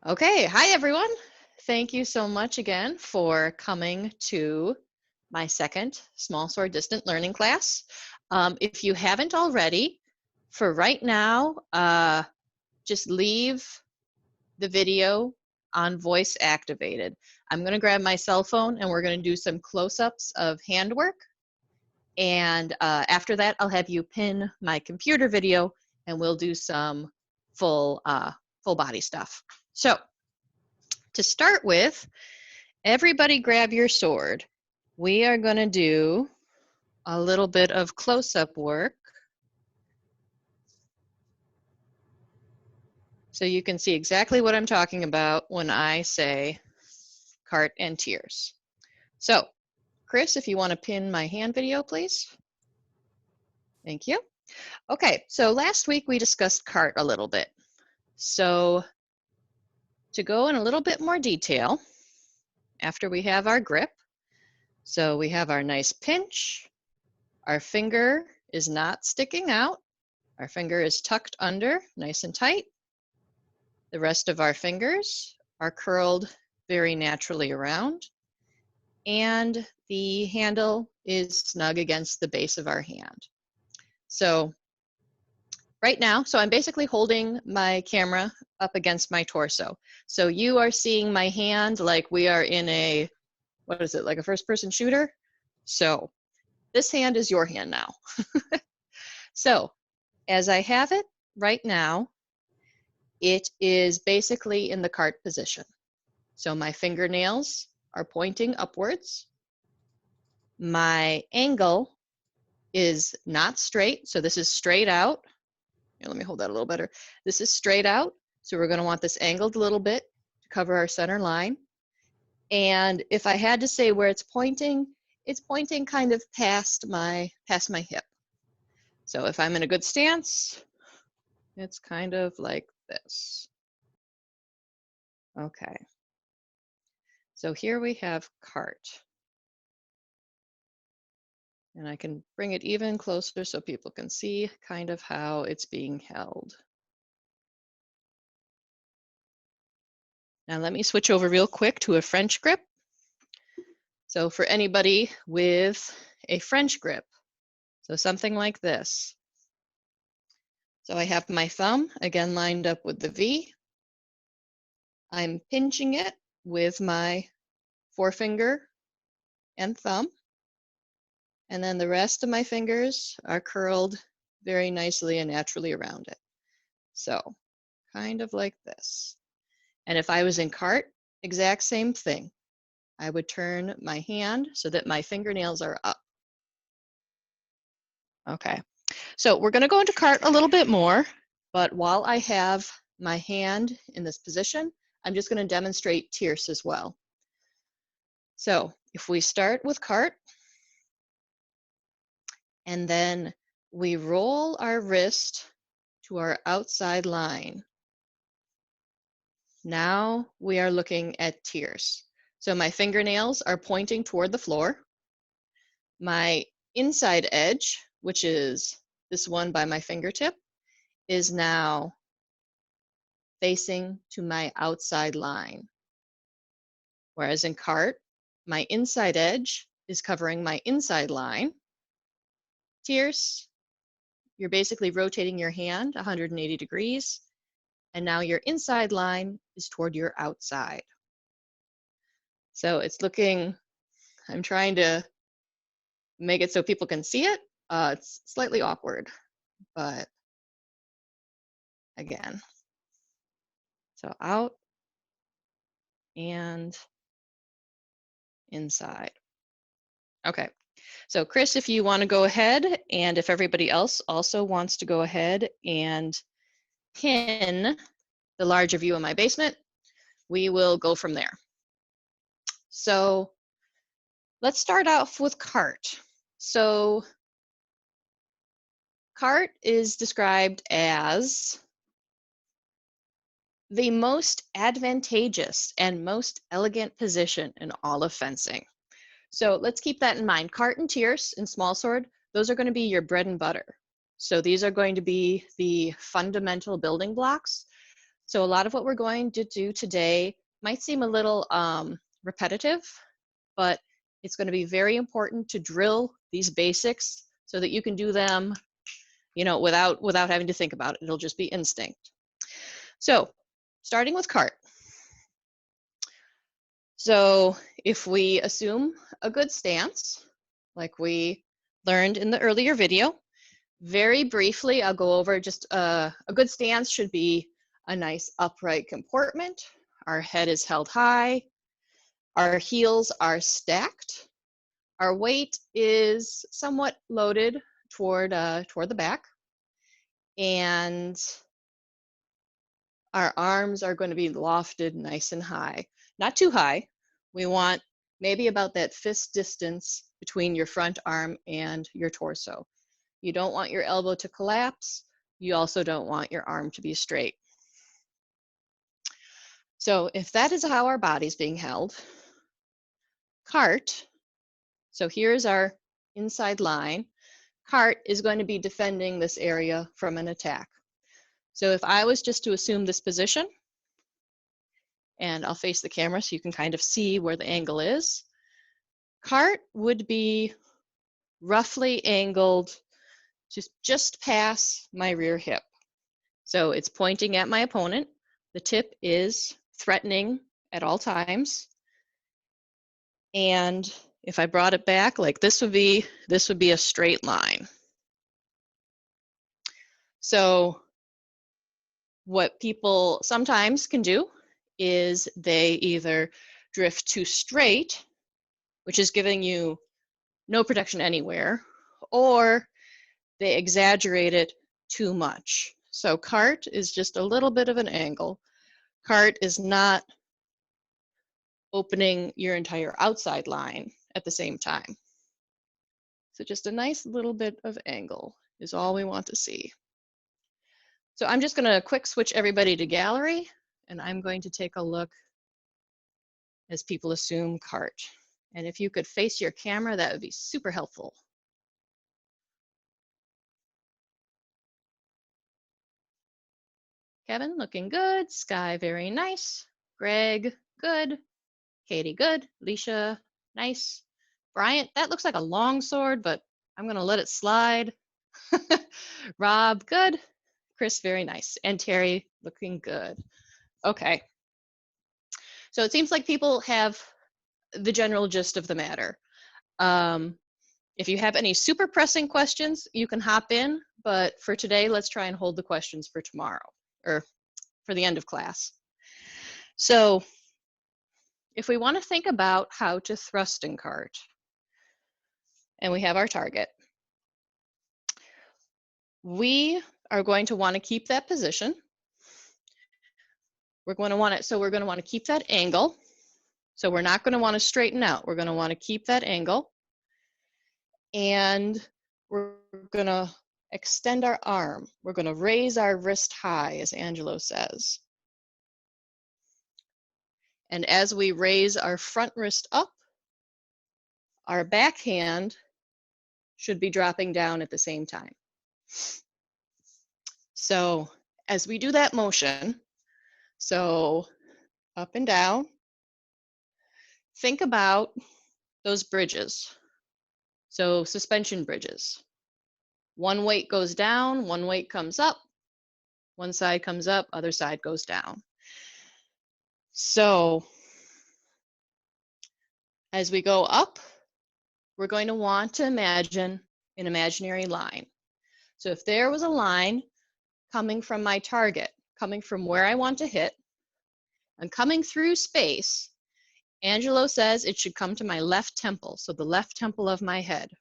Okay, hi everyone. Thank you so much again for coming to my second Smallsword Distant Learning class. If you haven't already, for right now, just leave the video on voice activated. I'm going to grab my cell phone and we're going to do some close-ups of handwork. And after that, I'll have you pin my computer video and we'll do some full body stuff. So, to start with, everybody grab your sword. We are going to do a little bit of close-up work so you can see exactly what I'm talking about when I say Carte and Tierce. So, Chris, if you want to pin my hand video, please. Thank you. Okay, so last week we discussed carte a little bit. So, to go in a little bit more detail, after we have our grip, so we have our nice pinch, our finger is not sticking out, our finger is tucked under, nice and tight. The rest of our fingers are curled very naturally around, and the handle is snug against the base of our hand. So right now, I'm basically holding my camera up against my torso. So you are seeing my hand like we are in a, what is it, like a first-person shooter? So this hand is your hand now. So as I have it right now, it is basically in the carte position. So my fingernails are pointing upwards. My angle is not straight, so this is straight out. Here, let me hold that a little better. This is straight out, so we're going to want this angled a little bit to cover our center line. And if I had to say where it's pointing kind of past my hip. So if I'm in a good stance, it's kind of like this. Okay. So here we have carte. And I can bring it even closer so people can see kind of how it's being held. Now let me switch over real quick to a French grip. So for anybody with a French grip, so something like this. So I have my thumb, again lined up with the V. I'm pinching it with my forefinger and thumb. And then the rest of my fingers are curled very nicely and naturally around it. So kind of like this. And if I was in carte, exact same thing. I would turn my hand so that my fingernails are up. Okay, so we're going to go into carte a little bit more, but while I have my hand in this position, I'm just going to demonstrate tierce as well. So if we start with carte, and then we roll our wrist to our outside line. Now we are looking at tierce. So my fingernails are pointing toward the floor. My inside edge, which is this one by my fingertip, is now facing to my outside line. Whereas in carte, my inside edge is covering my inside line. Tierce, you're basically rotating your hand 180 degrees, and now your inside line is toward your outside. So it's looking, I'm trying to make it so people can see it. It's slightly awkward, but again, so out and inside. Okay, so Chris, if you want to go ahead, and if everybody else also wants to go ahead and pin the larger view of my basement, we will go from there. So let's start off with carte. So carte is described as the most advantageous and most elegant position in all of fencing. So let's keep that in mind. Carte and tierce in Smallsword, those are going to be your bread and butter. So these are going to be the fundamental building blocks. So a lot of what we're going to do today might seem a little repetitive, but it's going to be very important to drill these basics so that you can do them, you know, without having to think about it. It'll just be instinct. So starting with carte. So if we assume a good stance, like we learned in the earlier video, very briefly, I'll go over just a good stance should be a nice upright comportment. Our head is held high. Our heels are stacked. Our weight is somewhat loaded toward the back. And our arms are going to be lofted nice and high. Not too high. We want maybe about that fist distance between your front arm and your torso. You don't want your elbow to collapse. You also don't want your arm to be straight. So if that is how our body's being held, carte, so here's our inside line, carte is going to be defending this area from an attack. So if I was just to assume this position, and I'll face the camera so you can kind of see where the angle is, carte would be roughly angled just past my rear hip. So it's pointing at my opponent. The tip is threatening at all times. And if I brought it back, like this would be a straight line. So what people sometimes can do is they either drift too straight, which is giving you no protection anywhere, or they exaggerate it too much. So carte is just a little bit of an angle. Carte is not opening your entire outside line at the same time. So just a nice little bit of angle is all we want to see. So I'm just going to quick switch everybody to gallery, and I'm going to take a look as people assume carte. And if you could face your camera, that would be super helpful. Kevin, looking good. Sky, very nice. Greg, good. Katie, good. Alicia, nice. Bryant, that looks like a long sword, but I'm going to let it slide. Rob, good. Chris, very nice. And Terry, looking good. Okay. So it seems like people have the general gist of the matter. If you have any super pressing questions, you can hop in. But for today, let's try and hold the questions for tomorrow or for the end of class. So if we want to think about how to thrust in carte, and we have our target, we are going to want to keep that position. We're going to want it, so we're going to want to keep that angle. So we're not going to want to straighten out. We're going to want to keep that angle. And we're going to extend our arm. We're going to raise our wrist high, as Angelo says. And as we raise our front wrist up, our back hand should be dropping down at the same time. So as we do that motion, so up and down, think about those bridges. So suspension bridges. One weight goes down, one weight comes up, one side comes up, other side goes down. So as we go up, we're going to want to imagine an imaginary line. So if there was a line coming from my target, coming from where I want to hit, and coming through space, Angelo says it should come to my left temple, so the left temple of my head.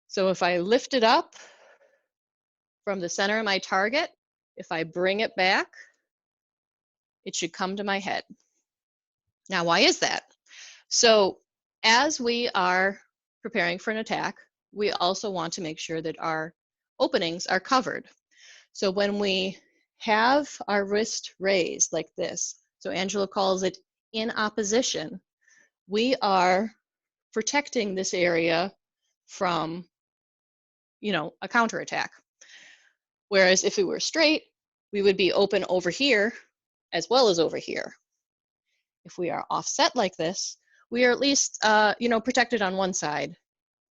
So if I lift it up from the center of my target, if I bring it back, it should come to my head. Now, why is that? So as we are preparing for an attack, we also want to make sure that our openings are covered. So when we have our wrist raised like this, so Angelo calls it in opposition, we are protecting this area from, you know, a counterattack. Whereas if we were straight, we would be open over here as well as over here. If we are offset like this, we are at least, protected on one side,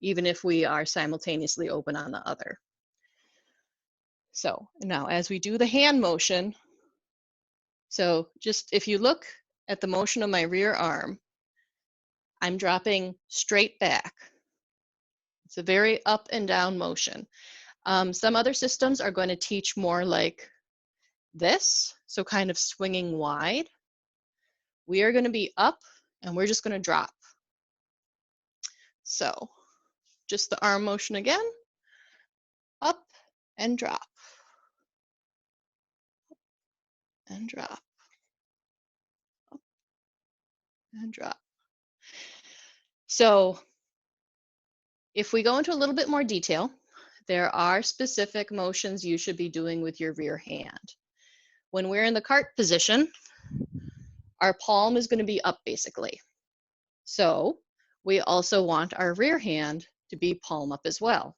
even if we are simultaneously open on the other. So now as we do the hand motion, so just if you look at the motion of my rear arm, I'm dropping straight back. It's a very up and down motion. Some other systems are going to teach more like this, so kind of swinging wide. We are going to be up and we're just going to drop. So just the arm motion again, up and drop, and drop, up and drop. So if we go into a little bit more detail, there are specific motions you should be doing with your rear hand. When we're in the cart position, our palm is going to be up basically. So we also want our rear hand to be palm up as well.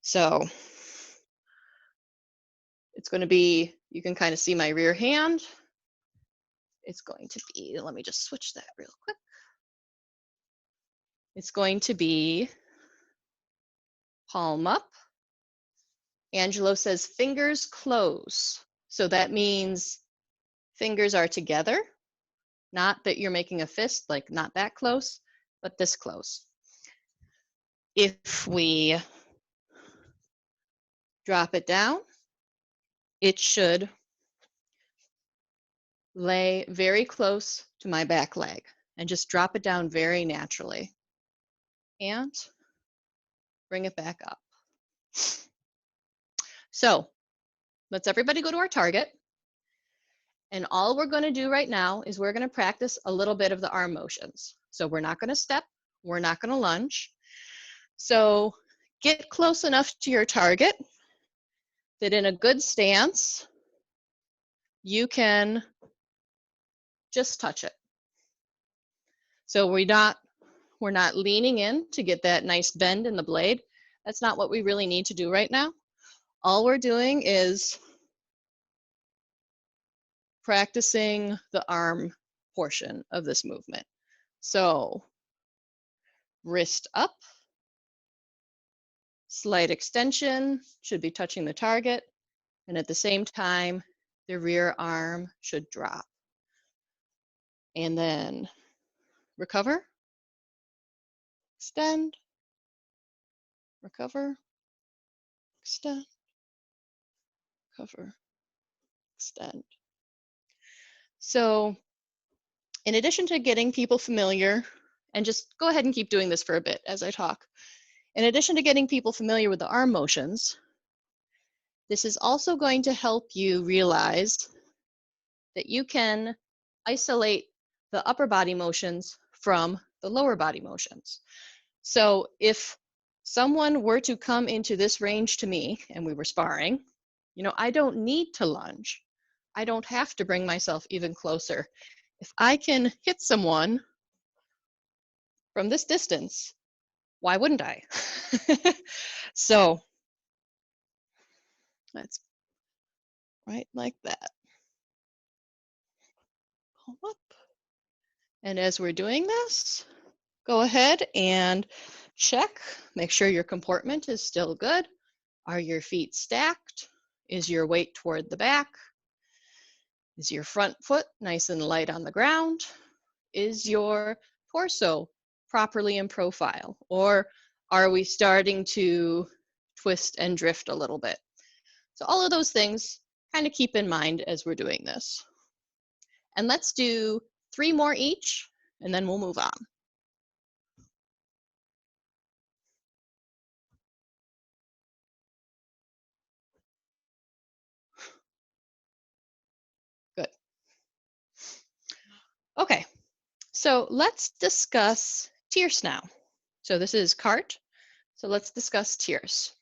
So it's going to be, you can kind of see my rear hand. It's going to be, let me just switch that real quick. It's going to be palm up. Angelo says fingers close. So that means fingers are together, not that you're making a fist, like not that close, but this close. If we drop it down, it should lay very close to my back leg and just drop it down very naturally. And bring it back up. So let's everybody go to our target. And all we're going to do right now is we're going to practice a little bit of the arm motions. So we're not going to step, we're not going to lunge. So get close enough to your target that in a good stance, you can just touch it. So we're not leaning in to get that nice bend in the blade. That's not what we really need to do right now. All we're doing is practicing the arm portion of this movement. So wrist up, slight extension, should be touching the target, and at the same time, the rear arm should drop. And then recover, extend, recover, extend, recover, extend. So in addition to getting people familiar, and just go ahead and keep doing this for a bit as I talk. In addition to getting people familiar with the arm motions, this is also going to help you realize that you can isolate the upper body motions from the lower body motions. So if someone were to come into this range to me and we were sparring, I don't need to lunge. I don't have to bring myself even closer. If I can hit someone from this distance, why wouldn't I? So that's right like that. Pull up. And as we're doing this, go ahead and check, make sure your comportment is still good. Are your feet stacked? Is your weight toward the back? Is your front foot nice and light on the ground? Is your torso properly in profile? Or are we starting to twist and drift a little bit? So all of those things kind of keep in mind as we're doing this. And let's do 3 more each, and then we'll move on. Good. Okay, so let's discuss tierce now. So this is carte, so let's discuss tierce.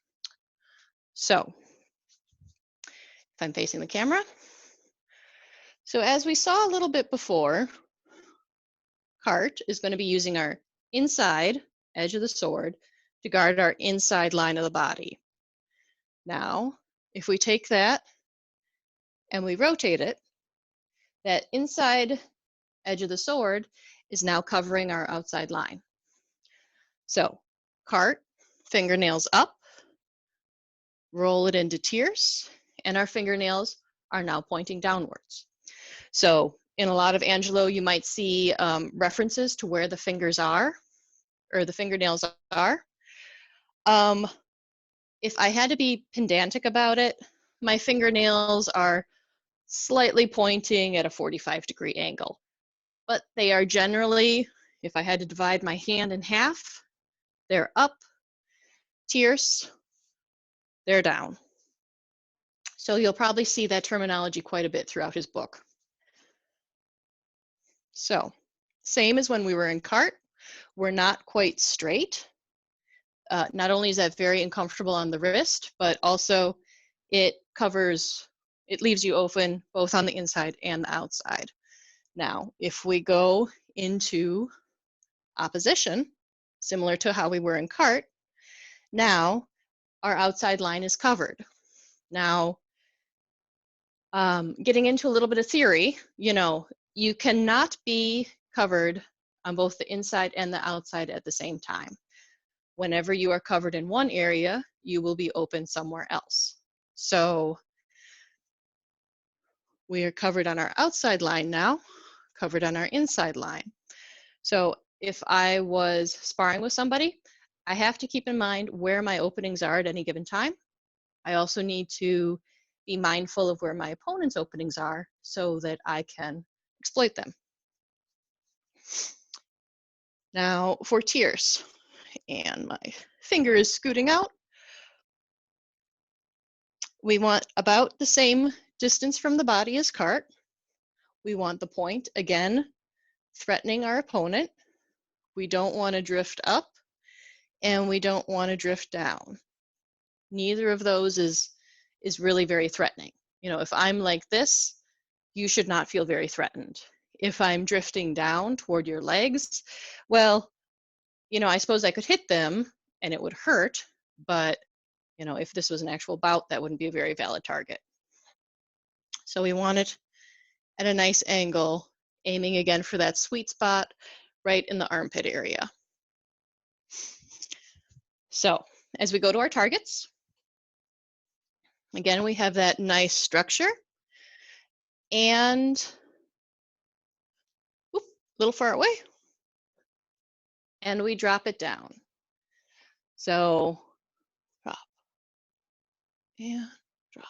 So if I'm facing the camera, so as we saw a little bit before, carte is going to be using our inside edge of the sword to guard our inside line of the body. Now, if we take that and we rotate it, that inside edge of the sword is now covering our outside line. So cart, fingernails up, roll it into tierce, and our fingernails are now pointing downwards. So in a lot of Angelo, you might see references to where the fingers are, or the fingernails are. If I had to be pedantic about it, my fingernails are slightly pointing at a 45-degree angle, but they are generally, if I had to divide my hand in half, they're up, tierce, they're down. So you'll probably see that terminology quite a bit throughout his book. So same as when we were in cart, we're not quite straight. Not only is that very uncomfortable on the wrist, but also it leaves you open both on the inside and the outside. Now, if we go into opposition, similar to how we were in cart, now our outside line is covered. Now, getting into a little bit of theory, you cannot be covered on both the inside and the outside at the same time. Whenever you are covered in one area, you will be open somewhere else. So we are covered on our outside line now, covered on our inside line. So if I was sparring with somebody, I have to keep in mind where my openings are at any given time. I also need to be mindful of where my opponent's openings are so that I can exploit them. Now for tierce, and my finger is scooting out. We want about the same distance from the body as cart. We want the point, again, threatening our opponent. We don't want to drift up, and we don't want to drift down. Neither of those is really very threatening. If I'm like this, you should not feel very threatened. If I'm drifting down toward your legs, well, I suppose I could hit them and it would hurt, but if this was an actual bout, that wouldn't be a very valid target. So we want it at a nice angle, aiming again for that sweet spot right in the armpit area. So as we go to our targets, again, we have that nice structure, and a little far away, and we drop it down. So drop and drop.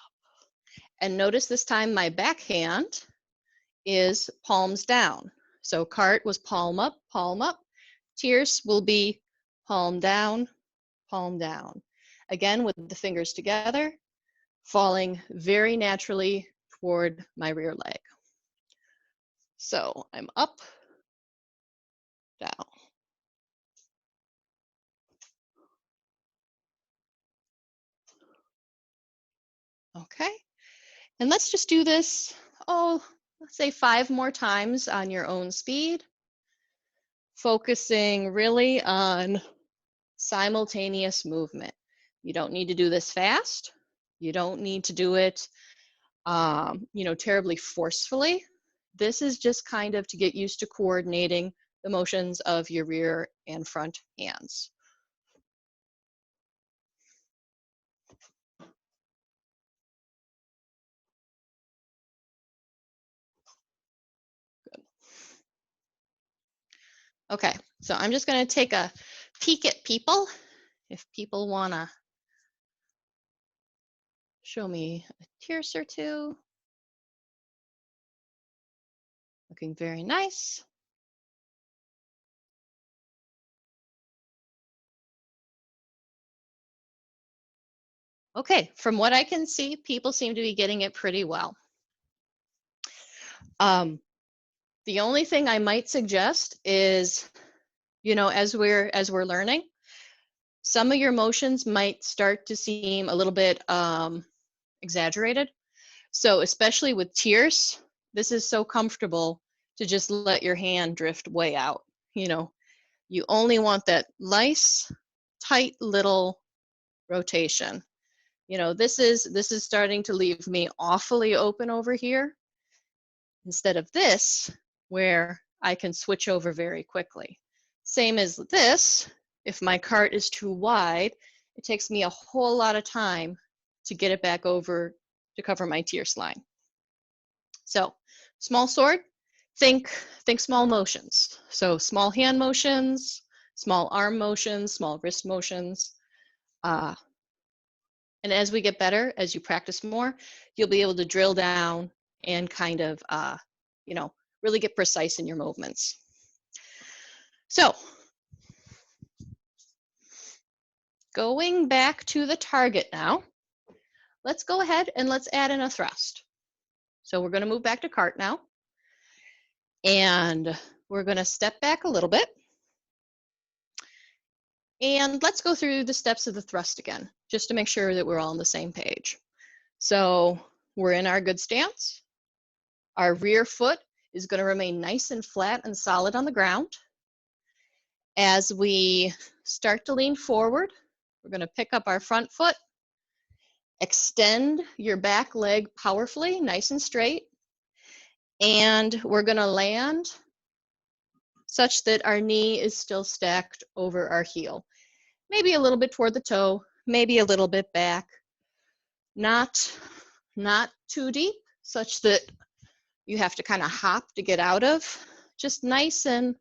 And notice this time my backhand is palms down. So cart was palm up, palm up. Tierce will be palm down, palm down. Again, with the fingers together, falling very naturally toward my rear leg. So I'm up, down. Okay, and let's just do this, let's say 5 more times on your own speed, focusing really on simultaneous movement. You don't need to do this fast. You don't need to do it, terribly forcefully. This is just kind of to get used to coordinating the motions of your rear and front hands. Good. Okay, so I'm just going to take a peek at people. If people want to show me a tierce or two. Looking very nice. Okay, from what I can see, people seem to be getting it pretty well. The only thing I might suggest is, as we're learning, some of your motions might start to seem a little bit exaggerated. So especially with tierce, this is so comfortable to just let your hand drift way out. You only want that nice, tight little rotation. You know, this is starting to leave me awfully open over here, instead of this, where I can switch over very quickly. Same as this, if my cart is too wide, it takes me a whole lot of time to get it back over to cover my tierce line. So, small sword, think small motions. So small hand motions, small arm motions, small wrist motions. And as we get better, as you practice more, you'll be able to drill down and kind of, you know, really get precise in your movements. So, going back to the target now, let's go ahead and let's add in a thrust. So we're going to move back to cart now. And we're going to step back a little bit. And let's go through the steps of the thrust again, just to make sure that we're all on the same page. So we're in our good stance. Our rear foot is going to remain nice and flat and solid on the ground. As we start to lean forward, we're going to pick up our front foot, extend your back leg powerfully, nice and straight, and we're going to land such that our knee is still stacked over our heel. Maybe a little bit toward the toe, maybe a little bit back, not too deep, such that you have to kind of hop to get out of, just nice and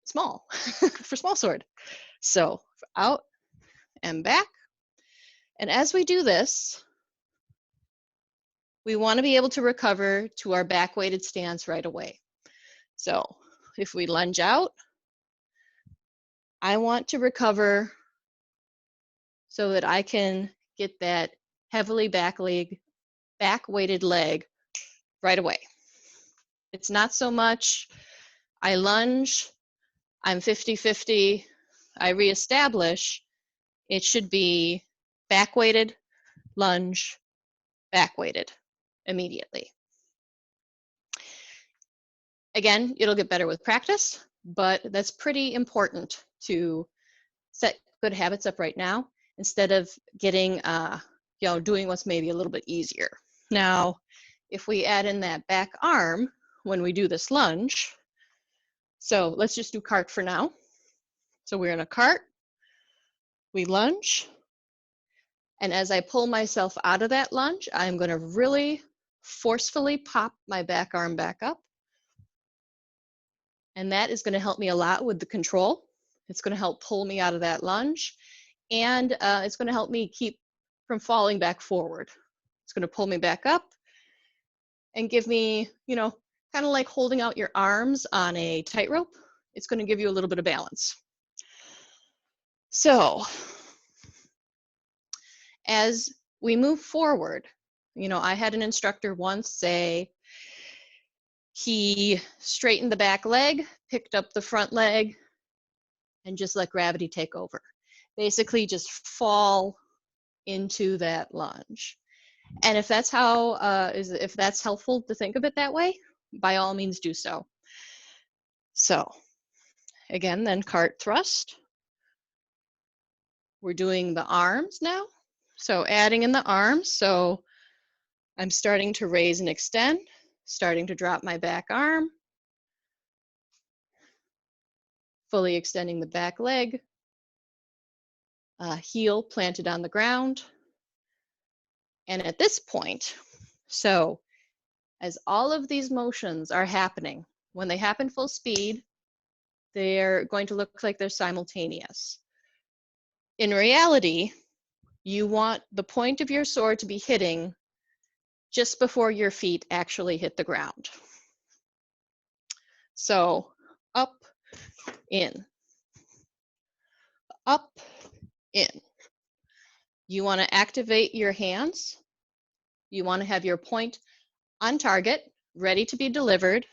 small for small sword. So out and back. And as we do this, we want to be able to recover to our back weighted stance right away. So if we lunge out, I want to recover so that I can get that heavily back weighted leg right away. It's not so much I lunge, I'm 50-50, I reestablish. It should be back weighted, lunge, back weighted immediately. Again, it'll get better with practice, but that's pretty important to set good habits up right now instead of getting, you know, doing what's maybe a little bit easier. Now, if we add in that back arm when we do this lunge, so let's just do cart for now. So we're in a cart, we lunge, and as I pull myself out of that lunge, I'm going to really forcefully pop my back arm back up. And that is going to help me a lot with the control. It's going to help pull me out of that lunge. And it's going to help me keep from falling back forward. It's going to pull me back up and give me, you know, kind of like holding out your arms on a tightrope. It's going to give you a little bit of balance. So as we move forward, you know, I had an instructor once say he straightened the back leg, picked up the front leg, and just let gravity take over. Basically just fall into that lunge. And if that's how, if that's helpful to think of it that way, by all means do so. So again, then cart thrust. We're doing the arms now. So adding in the arms. So I'm starting to raise and extend, starting to drop my back arm, fully extending the back leg, heel planted on the ground. And at this point, so as all of these motions are happening, when they happen full speed, they're going to look like they're simultaneous. In reality, you want the point of your sword to be hitting just before your feet actually hit the ground. So up, in, up, in. You want to activate your hands. You want to have your point on target, ready to be delivered.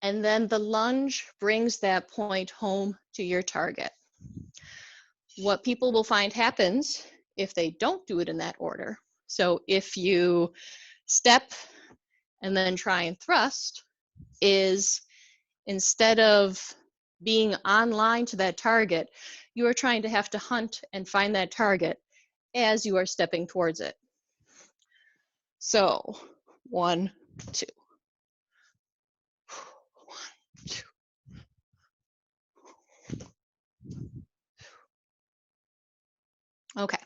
And then the lunge brings that point home to your target. What people will find happens if they don't do it in that order. So if you step and then try and thrust, is instead of being online to that target, you are trying to have to hunt and find that target as you are stepping towards it. So 1, 2. 1, 2. Okay,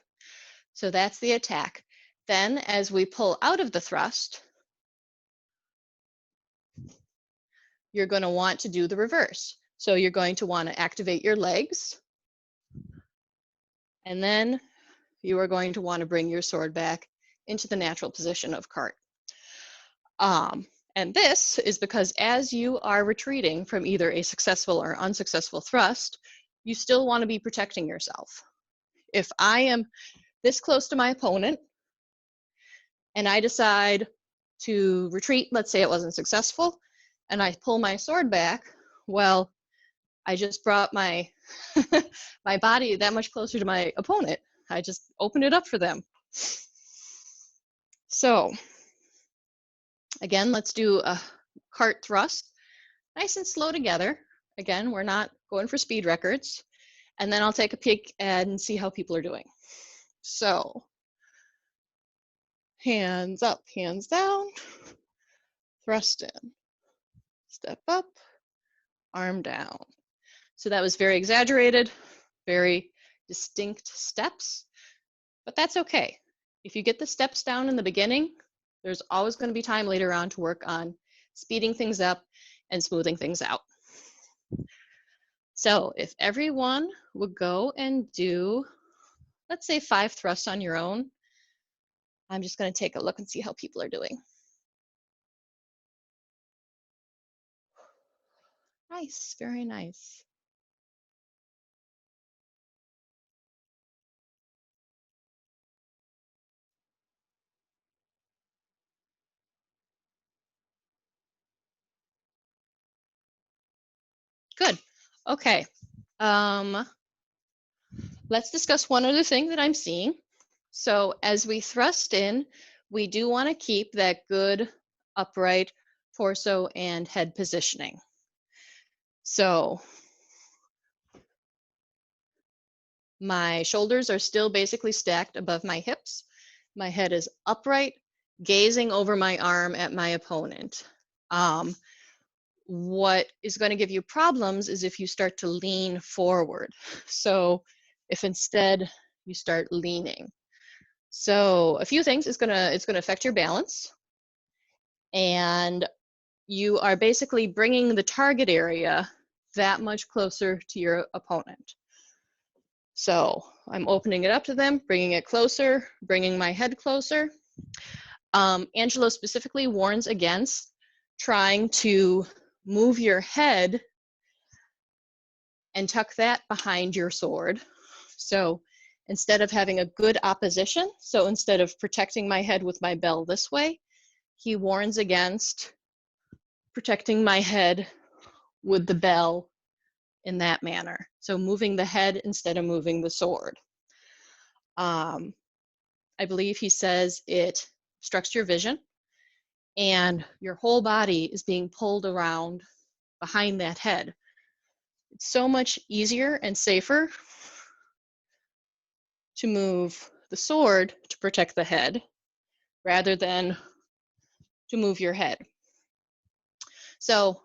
so that's the attack. Then as we pull out of the thrust, you're going to want to do the reverse. So you're going to want to activate your legs, and then you are going to want to bring your sword back into the natural position of cart. And this is because as you are retreating from either a successful or unsuccessful thrust, you still want to be protecting yourself. If I am this close to my opponent and I decide to retreat, let's say it wasn't successful, and I pull my sword back, well, I just brought my my body that much closer to my opponent. I just opened it up for them. So again, let's do a cart thrust, nice and slow together. Again, we're not going for speed records. And then I'll take a peek and see how people are doing. So hands up, hands down, thrust in, step up, arm down. So that was very exaggerated, very distinct steps, but that's okay. If you get the steps down in the beginning, there's always going to be time later on to work on speeding things up and smoothing things out. So if everyone would go and do, let's say 5 thrusts on your own, I'm just going to take a look and see how people are doing. Nice, very nice. Good. Okay. Let's discuss one other thing that I'm seeing. So as we thrust in, we do want to keep that good upright torso and head positioning. So my shoulders are still basically stacked above my hips. My head is upright, gazing over my arm at my opponent. What is going to give you problems is if you start to lean forward. So if instead you start leaning. So a few things, it's going to affect your balance, and you are basically bringing the target area that much closer to your opponent. So I'm opening it up to them, bringing it closer, bringing my head closer. Angelo specifically warns against trying to move your head and tuck that behind your sword. So instead of having a good opposition, so instead of protecting my head with my bell this way, he warns against protecting my head with the bell in that manner. So moving the head instead of moving the sword. I believe he says it obstructs your vision, and your whole body is being pulled around behind that head. It's so much easier and safer to move the sword to protect the head rather than to move your head. So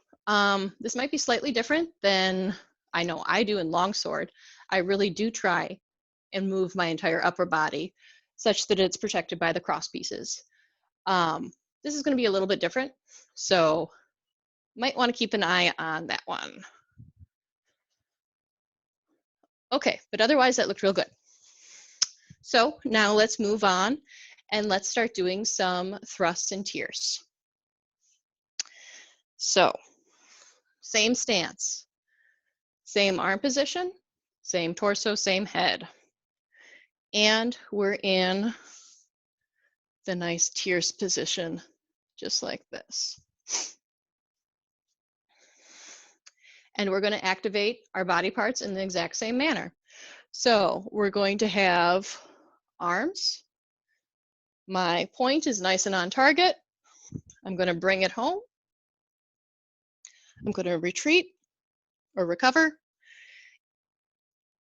this might be slightly different than I know I do in longsword. I really do try and move my entire upper body such that it's protected by the cross pieces. This is going to be a little bit different, so might want to keep an eye on that one. Okay, but otherwise that looked real good. So now let's move on and let's start doing some thrusts and tierce. So same stance, same arm position, same torso, same head. And we're in the nice tierce position, just like this. And we're going to activate our body parts in the exact same manner. So we're going to have arms. My point is nice and on target. I'm going to bring it home. I'm going to retreat or recover.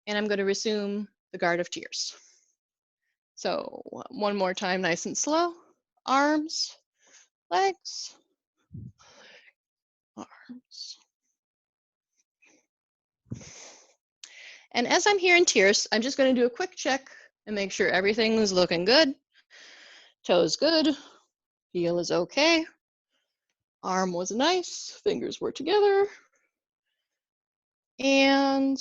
and I'm going to resume the Guard of Tierce. So one more time, nice and slow. Arms, legs, arms. And as I'm here in Tierce, I'm just going to do a quick check and make sure everything is looking good. Toes good, heel is okay, arm was nice, fingers were together, and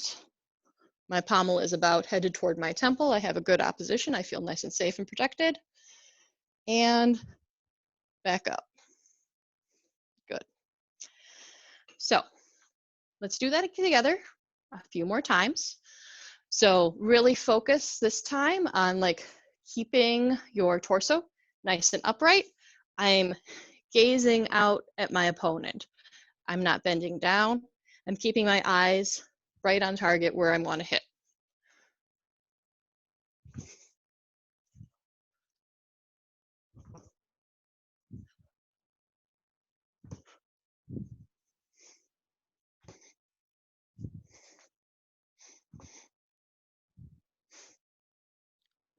my pommel is about headed toward my temple. I have a good opposition. I feel nice and safe and protected. And back up. Good. So let's do that together a few more times. So really focus this time on like keeping your torso nice and upright. I'm gazing out at my opponent. I'm not bending down. I'm keeping my eyes right on target where I want to hit.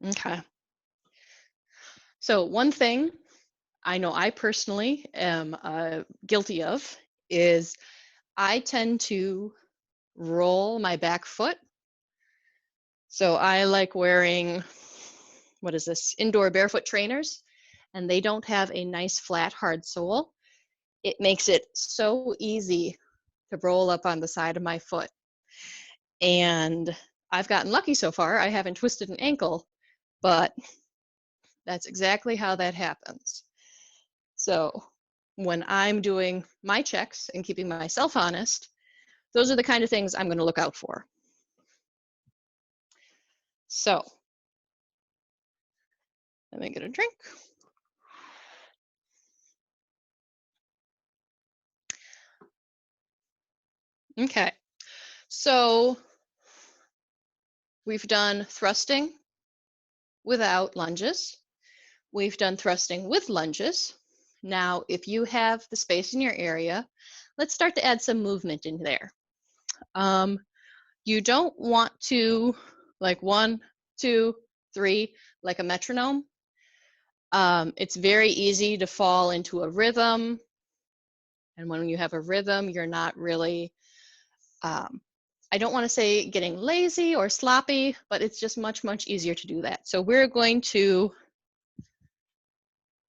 Okay. So one thing I know I personally am guilty of is I tend to roll my back foot. So I like wearing, what is this, indoor barefoot trainers, and they don't have a nice flat hard sole. It makes it so easy to roll up on the side of my foot. And I've gotten lucky so far. I haven't twisted an ankle, but that's exactly how that happens. So when I'm doing my checks and keeping myself honest, those are the kind of things I'm going to look out for. So let me get a drink. Okay, so we've done thrusting without lunges. We've done thrusting with lunges. Now, if you have the space in your area, let's start to add some movement in there. You don't want to like 1, 2, 3, like a metronome. It's very easy to fall into a rhythm. And when you have a rhythm, you're not really, I don't want to say getting lazy or sloppy, but it's just much, much easier to do that. So we're going to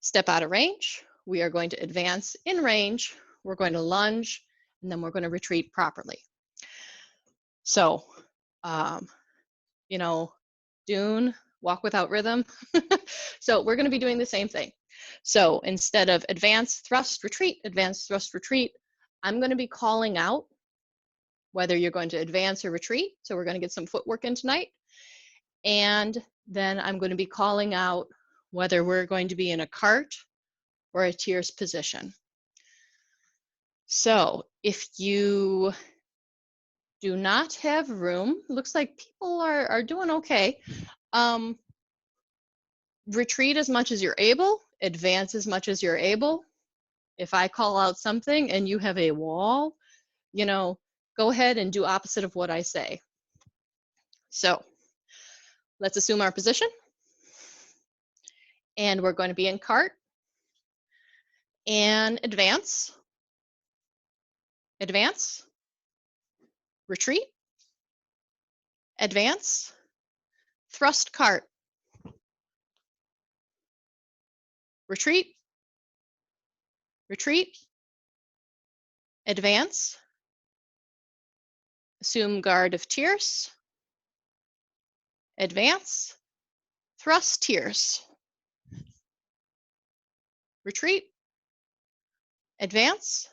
step out of range. We are going to advance in range. We're going to lunge, and then we're going to retreat properly. So, you know, Dune, walk without rhythm. So we're going to be doing the same thing. So instead of advance, thrust, retreat, advance, thrust, retreat, I'm going to be calling out whether you're going to advance or retreat. So we're going to get some footwork in tonight. And then I'm going to be calling out whether we're going to be in a cart or a tierce position. So if you do not have room, looks like people are doing okay. Retreat as much as you're able, advance as much as you're able. If I call out something and you have a wall, you know, go ahead and do opposite of what I say. So let's assume our position. And we're going to be in cart and advance, advance, retreat, advance, thrust cart, retreat, retreat, advance, assume guard of tierce, advance, thrust tierce, retreat, advance,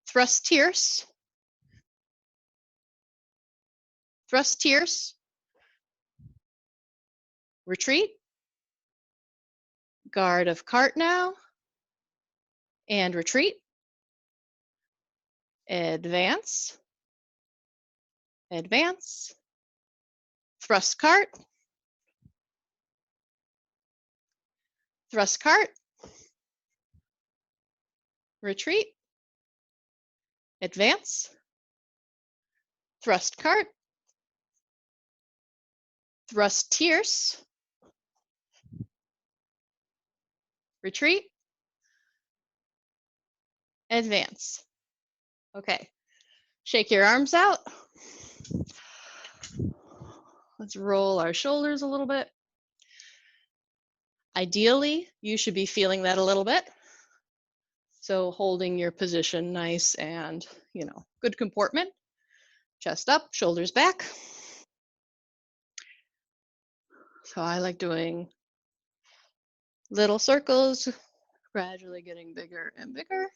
thrust tierce, thrust tierce, retreat, guard of cart now, and retreat, advance, advance, thrust cart, thrust cart, retreat, advance, thrust cart, thrust tierce, retreat, advance. Okay, shake your arms out. Let's roll our shoulders a little bit. Ideally, you should be feeling that a little bit. So holding your position nice and, good comportment. Chest up, shoulders back. So I like doing little circles, gradually getting bigger and bigger.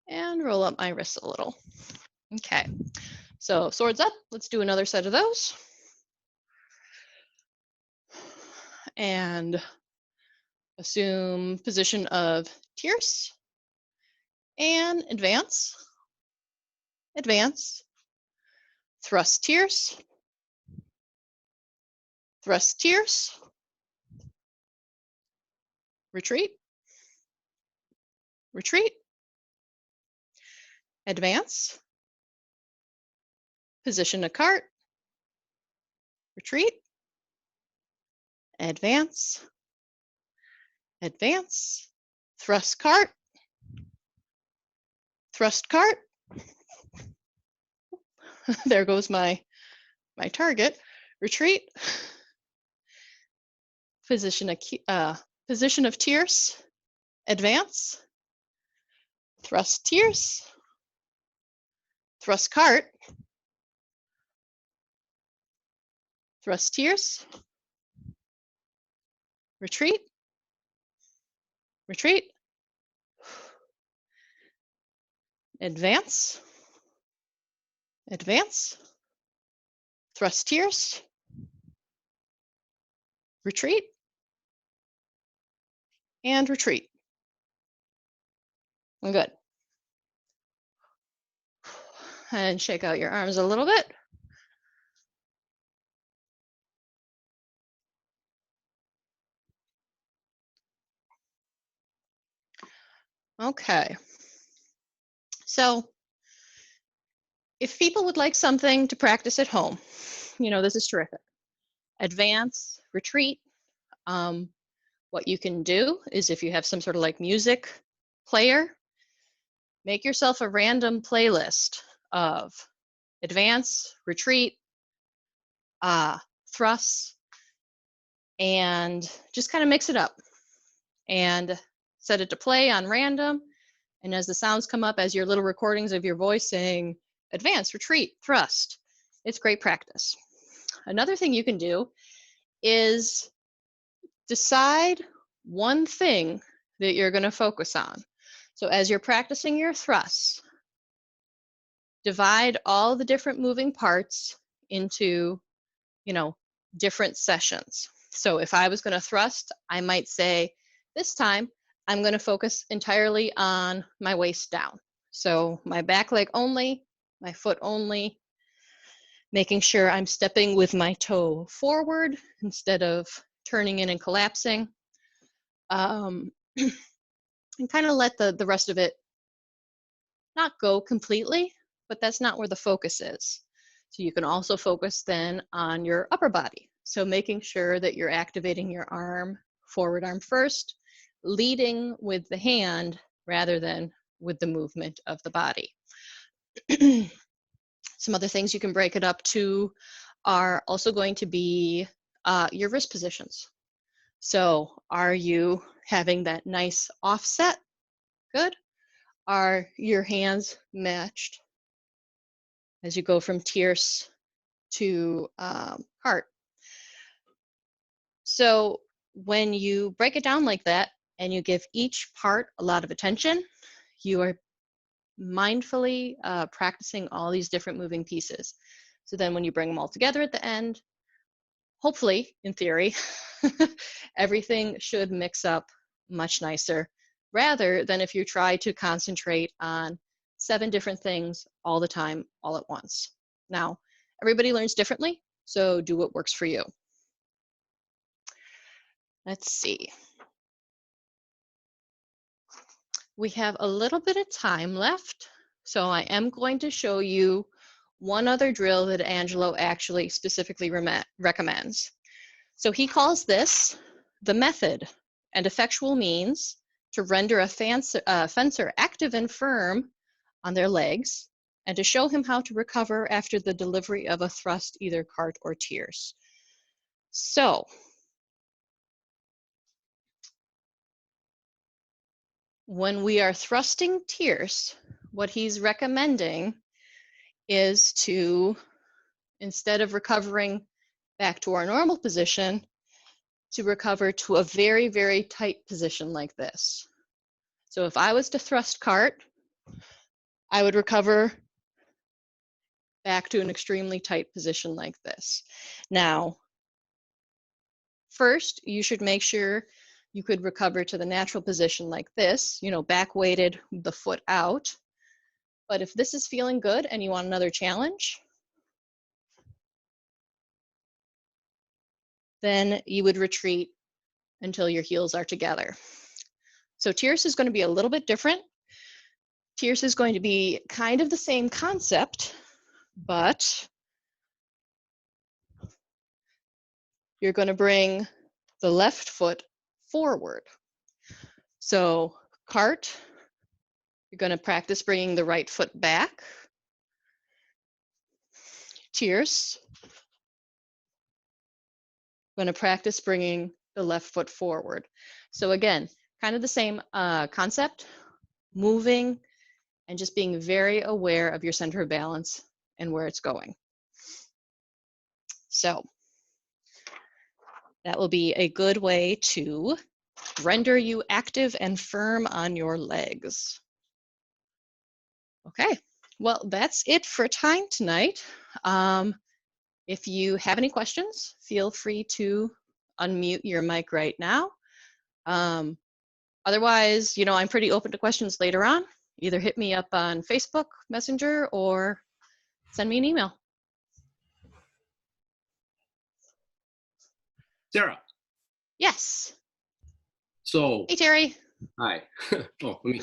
And roll up my wrists a little. Okay, so swords up. Let's do another set of those. And assume position of tierce and advance, advance, thrust tierce, thrust tierce, retreat, retreat, advance, position to cart, retreat, advance, advance, thrust cart, thrust cart. There goes my target. Retreat, position of tierce, advance, thrust tierce, thrust cart, thrust tierce, retreat, retreat, advance, advance, thrust tierce, retreat, and retreat. Good. And shake out your arms a little bit. Okay. So if people would like something to practice at home, this is terrific. Advance, retreat. What you can do is if you have some sort of like music player, make yourself a random playlist of advance, retreat, thrusts, and just kind of mix it up and set it to play on random. And as the sounds come up, as your little recordings of your voice saying advance, retreat, thrust, it's great practice. Another thing you can do is decide one thing that you're going to focus on. So as you're practicing your thrusts, divide all the different moving parts into, different sessions. So if I was going to thrust, I might say, this time I'm going to focus entirely on my waist down. So my back leg only, my foot only, making sure I'm stepping with my toe forward instead of turning in and collapsing. And kind of let the rest of it not go completely, but that's not where the focus is. So you can also focus then on your upper body. So making sure that you're activating your arm, forward arm first, leading with the hand rather than with the movement of the body. Some other things you can break it up to are also going to be your wrist positions. So are you having that nice offset? Good. Are your hands matched as you go from tierce to cart? So when you break it down like that and you give each part a lot of attention, you are mindfully practicing all these different moving pieces. So then when you bring them all together at the end, hopefully, in theory, everything should mix up much nicer rather than if you try to concentrate on 7 different things all the time, all at once. Now, everybody learns differently, so do what works for you. Let's see. We have a little bit of time left, so I am going to show you one other drill that Angelo actually specifically recommends. So he calls this the method and effectual means to render a fencer active and firm on their legs, and to show him how to recover after the delivery of a thrust, either carte or tierce. So, when we are thrusting tierce, what he's recommending is to, instead of recovering back to our normal position, to recover to a very, very tight position like this. So if I was to thrust carte, I would recover back to an extremely tight position like this. Now, first, you should make sure you could recover to the natural position like this, you know, back weighted, the foot out. But if this is feeling good and you want another challenge, then you would retreat until your heels are together. So tierce is going to be a little bit different. Tierce is going to be kind of the same concept, but you're going to bring the left foot forward. So carte, you're going to practice bringing the right foot back. Tierce, going to practice bringing the left foot forward. So again, kind of the same concept, moving and just being very aware of your center of balance and where it's going. So that will be a good way to render you active and firm on your legs. Okay, well, that's it for time tonight. If you have any questions, feel free to unmute your mic right now. Otherwise, you know, I'm pretty open to questions later on. Either hit me up on Facebook Messenger or send me an email. Sarah. Yes. So. Hey, Terry. Hi. Oh, let me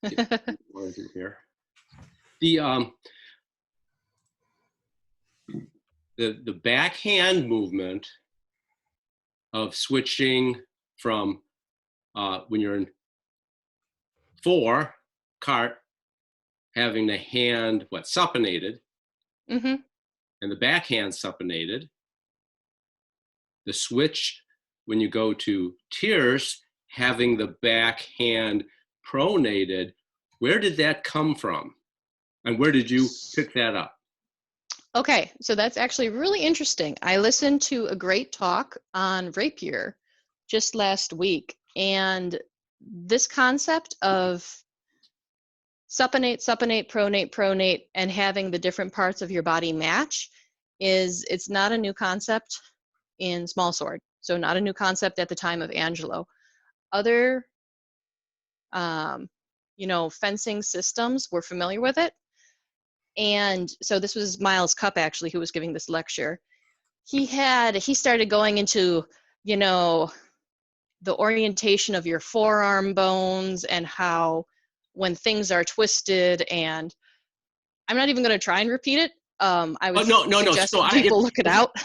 get more into here. The backhand movement of switching from when you're in 4 carte, having the hand supinated, Mm-hmm. and the backhand supinated. The switch when you go to tierce, having the backhand pronated. Where did that come from? And where did you pick that up? Okay, so that's actually really interesting. I listened to a great talk on rapier just last week, and this concept of supinate, supinate, pronate, pronate, and having the different parts of your body match it's not a new concept in Smallsword. So not a new concept at the time of Angelo. Other, you know, fencing systems were familiar with it. And so this was Miles Cupp, actually, who was giving this lecture. He started going into, you know, the orientation of your forearm bones and how when things are twisted, and I'm not even going to try and repeat it. I would suggest So people look it out.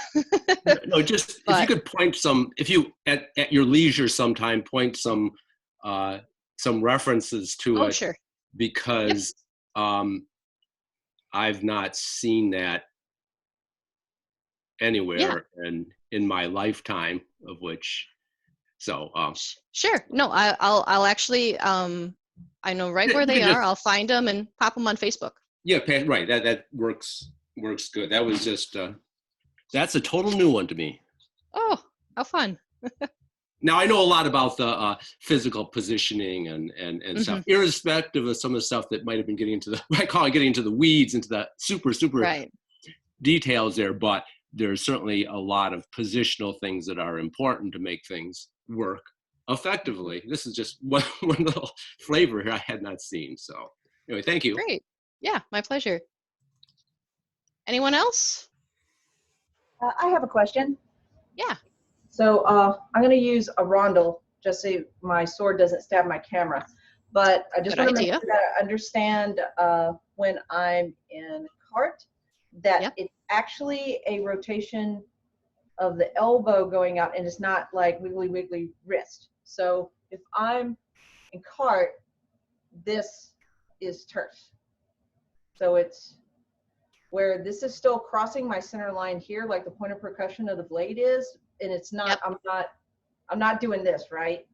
No, just if you could point some, if you at your leisure sometime point some references to it. Sure. Because I've not seen that anywhere in my lifetime, of which, so sure. No, I'll actually I know right where they are. I'll find them and pop them on Facebook. Yeah, right. That works good. That was just that's a total new one to me. Oh, how fun. Now I know a lot about the physical positioning and stuff, irrespective of some of the stuff that might have been getting into the weeds, into the super right. details there. But there's certainly a lot of positional things that are important to make things work effectively. This is just one little flavor here I had not seen. So anyway, thank you. Great. Yeah, my pleasure. Anyone else? I have a question. Yeah. So I'm going to use a rondel just so my sword doesn't stab my camera. But I just want to make sure that I understand when I'm in carte that Yep. it's actually a rotation of the elbow going out, and it's not like wiggly wiggly wrist. So if I'm in cart, this is tierce. So it's where this is still crossing my center line here, like the point of percussion of the blade is, and it's not. Yep. I'm not doing this, right?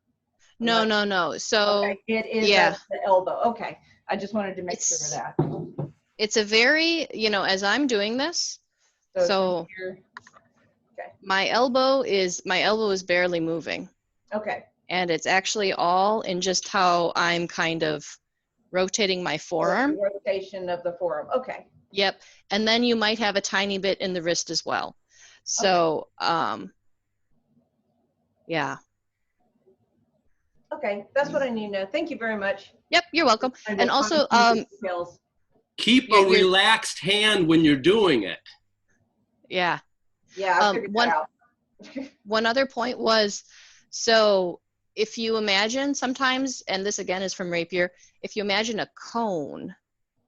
No, not- no, no. So Okay, it is yeah, at the elbow. Okay, I just wanted to make sure of it's that. it's a very, as I'm doing this, So, it's from so here. Okay. my elbow is barely moving, Okay. and it's actually all in just how I'm kind of rotating my forearm. Or the rotation of the forearm. Okay. Yep. And then you might have a tiny bit in the wrist as well. So, yeah. Okay, that's what I need to know. Thank you very much. Yep, you're welcome. And And also, details. Keep a You're- relaxed hand when you're doing it. yeah. Yeah, I figured that out. One other point was, so if you imagine sometimes, and this again is from Rapier, if you imagine a cone,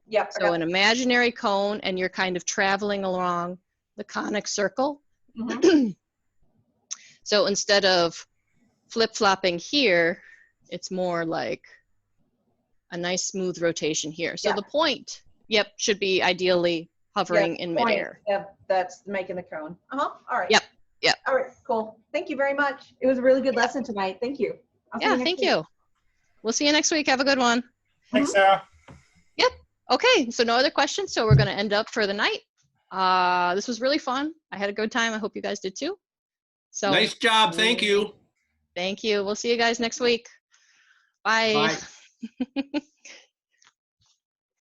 Yeah. so an imaginary cone, and you're kind of traveling along the conic circle. Mhm. So instead of flip-flopping here, it's more like a nice smooth rotation here. So Yeah. the point, yep, should be ideally hovering in point. midair. Yep, that's making the cone. All right. Yep, yep. All right, cool. Thank you very much. It was a really good lesson tonight. Thank you. I'll see Yeah, you next thank week. you. We'll see you next week. Have a good one. Thanks, Sarah. Okay, so no other questions, so we're going to end up for the night. This was really fun. I had a good time. I hope you guys did too. So Nice job. Thank you. thank you. We'll see you guys next week. Bye. Bye.